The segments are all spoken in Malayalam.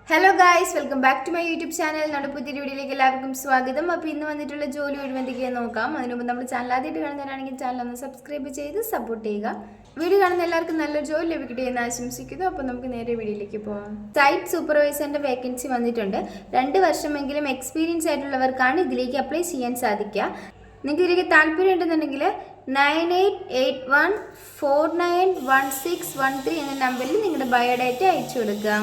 Hello guys, welcome back to my YouTube channel. നമ്മുടെ പുതിയ വീഡിയോയിലേക്ക് എല്ലാവർക്കും സ്വാഗതം. അപ്പോൾ ഇന്ന് വന്നിട്ടുള്ള ജോലി ഒഴിവെന്തൊക്കെയാ നോക്കാം. അതിന് മുമ്പ് നമ്മൾ ചാനൽ ആദ്യമായിട്ട് കാണുന്നവരാണെങ്കിൽ ചാനൽ ഒന്ന് സബ്സ്ക്രൈബ് ചെയ്ത് സപ്പോർട്ട് ചെയ്യുക. വീഡിയോ കാണുന്ന എല്ലാവർക്കും നല്ലൊരു ജോലി ലഭിക്കട്ടെ എന്ന് ആശംസിക്കുന്നു. അപ്പോൾ നമുക്ക് നേരെ വീഡിയോയിലേക്ക് പോകാം. സൈറ്റ് സൂപ്പർവൈസറിൻ്റെ വേക്കൻസി വന്നിട്ടുണ്ട്. 2 വർഷമെങ്കിലും എക്സ്പീരിയൻസ് ആയിട്ടുള്ളവർക്കാണ് ഇതിലേക്ക് അപ്ലൈ ചെയ്യാൻ സാധിക്കുക. നിങ്ങൾക്ക് ഇതിലേക്ക് താല്പര്യം ഉണ്ടെന്നുണ്ടെങ്കിൽ 9881491613 എന്ന നമ്പറിൽ നിങ്ങളുടെ ബയോഡാറ്റ അയച്ചു കൊടുക്കുക.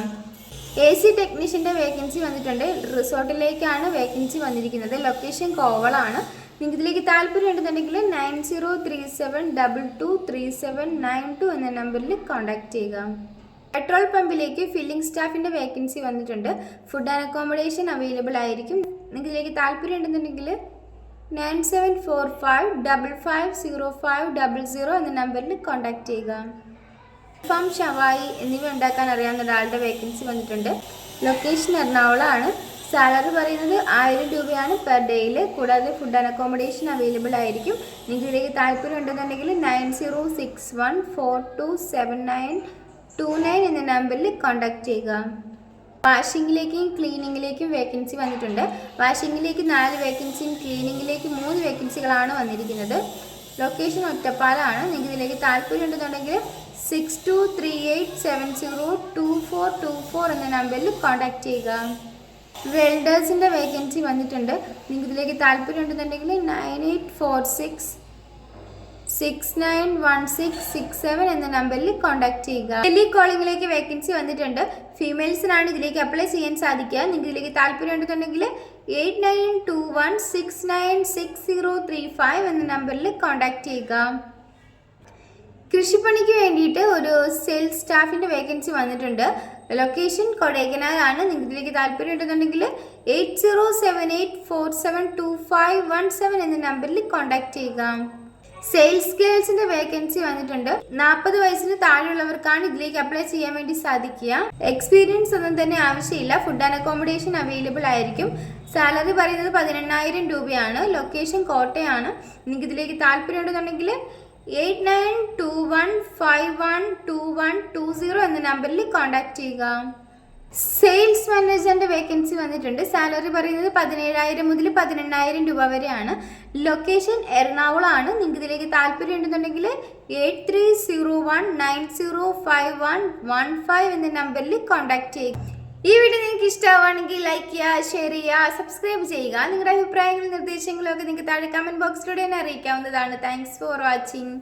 AC ടെക്നീഷ്യൻ്റെ വേക്കൻസി വന്നിട്ടുണ്ട്. റിസോർട്ടിലേക്കാണ് വേക്കൻസി വന്നിരിക്കുന്നത്. ലൊക്കേഷൻ കോവളാണ്. നിങ്ങൾക്ക് ഇതിലേക്ക് താല്പര്യം ഉണ്ടെന്നുണ്ടെങ്കിൽ 9037223792 എന്ന നമ്പറിൽ കോൺടാക്ട് ചെയ്യുക. പെട്രോൾ പമ്പിലേക്ക് ഫില്ലിംഗ് സ്റ്റാഫിൻ്റെ വേക്കൻസി വന്നിട്ടുണ്ട്. ഫുഡ് ആൻഡ് അക്കോമഡേഷൻ അവൈലബിൾ ആയിരിക്കും. നിങ്ങൾക്ക് ഇതിലേക്ക് താല്പര്യം ഉണ്ടെന്നുണ്ടെങ്കിൽ 9745550500 എന്ന നമ്പറിൽ കോൺടാക്ട് ചെയ്യുക. ഫാം ഷവായി എന്നിവ ഉണ്ടാക്കാൻ അറിയാവുന്ന ഒരാളുടെ വേക്കൻസി വന്നിട്ടുണ്ട്. ലൊക്കേഷൻ എറണാകുളമാണ്. സാലറി പറയുന്നത് 1000 രൂപയാണ് പെർ ഡേയിൽ. കൂടാതെ ഫുഡ് ആൻഡ് അക്കോമഡേഷൻ അവൈലബിൾ ആയിരിക്കും. നിങ്ങൾക്ക് ഇതിലേക്ക് താല്പര്യം ഉണ്ടെന്നുണ്ടെങ്കിൽ 9061427929 എന്ന നമ്പറിൽ കോൺടാക്ട് ചെയ്യുക. വാഷിങ്ങിലേക്കും ക്ലീനിങ്ങിലേക്കും വേക്കൻസി വന്നിട്ടുണ്ട്. വാഷിങ്ങിലേക്ക് 4 വേക്കൻസിയും ക്ലീനിങ്ങിലേക്ക് 3 വേക്കൻസികളാണ് വന്നിരിക്കുന്നത്. ലൊക്കേഷൻ ഒറ്റപ്പാലാണ്. നിങ്ങൾക്ക് ഇതിലേക്ക് താല്പര്യം ഉണ്ടെന്നുണ്ടെങ്കിൽ 6238702424 എന്ന നമ്പറിൽ കോൺടാക്ട് ചെയ്യുക. വെൽഡേഴ്സിൻ്റെ വേക്കൻസി വന്നിട്ടുണ്ട്. നിങ്ങൾക്ക് ഇതിലേക്ക് താല്പര്യം ഉണ്ടെന്നുണ്ടെങ്കിൽ 9846691667 എന്ന നമ്പറിൽ കോൺടാക്ട് ചെയ്യുക. ടെലി കോളിംഗിലേക്ക് വേക്കൻസി വന്നിട്ടുണ്ട്. ഫീമെയിൽസിനാണ് ഇതിലേക്ക് അപ്ലൈ ചെയ്യാൻ സാധിക്കുക. നിങ്ങൾക്ക് ഇതിലേക്ക് താല്പര്യം ഉണ്ടെന്നുണ്ടെങ്കിൽ 8921696035 എന്ന നമ്പറിൽ കോൺടാക്ട് ചെയ്യുക. കൃഷിപ്പണിക്ക് വേണ്ടിയിട്ട് ഒരു സെയിൽസ് സ്റ്റാഫിൻ്റെ വേക്കൻസി വന്നിട്ടുണ്ട്. ലൊക്കേഷൻ കൊടൈക്കനാലാണ്. നിങ്ങൾക്ക് ഇതിലേക്ക് താല്പര്യം ഉണ്ടെന്നുണ്ടെങ്കിൽ 8078472517 എന്ന നമ്പറിൽ കോൺടാക്ട് ചെയ്യുക. സെയിൽസ് ഗേൾസിൻ്റെ വേക്കൻസി വന്നിട്ടുണ്ട്. 40 വയസ്സിന് താഴെയുള്ളവർക്കാണ് ഇതിലേക്ക് അപ്ലൈ ചെയ്യാൻ വേണ്ടി സാധിക്കുക. എക്സ്പീരിയൻസ് ഒന്നും തന്നെ ആവശ്യമില്ല. ഫുഡ് ആൻഡ് അക്കോമഡേഷൻ അവൈലബിൾ ആയിരിക്കും. സാലറി പറയുന്നത് 18000 രൂപയാണ്. ലൊക്കേഷൻ കോട്ടയാണ്. നിങ്ങൾക്ക് ഇതിലേക്ക് താല്പര്യം ഉണ്ടെന്നുണ്ടെങ്കിൽ 8921512120 എന്ന നമ്പറിൽ കോൺടാക്ട് ചെയ്യുക. സെയിൽസ് മാനേജറിൻ്റെ വേക്കൻസി വന്നിട്ടുണ്ട്. സാലറി പറയുന്നത് 17000 മുതൽ 18000 രൂപ വരെയാണ്. ലൊക്കേഷൻ എറണാകുളമാണ്. നിങ്ങൾക്ക് ഇതിലേക്ക് താല്പര്യം ഉണ്ടെന്നുണ്ടെങ്കിൽ 8301905115 എന്ന നമ്പറിൽ കോൺടാക്ട് ചെയ്യുക. ഈ വീഡിയോ നിങ്ങൾക്ക് ഇഷ്ടമാവുകയാണെങ്കിൽ ലൈക്ക് ചെയ്യുക, ഷെയർ ചെയ്യുക, സബ്സ്ക്രൈബ് ചെയ്യുക. നിങ്ങളുടെ അഭിപ്രായങ്ങളും നിർദ്ദേശങ്ങളും ഒക്കെ നിങ്ങൾക്ക് താഴെ കമൻറ്റ് ബോക്സിലൂടെ തന്നെ അറിയിക്കാവുന്നതാണ്. Thanks for watching.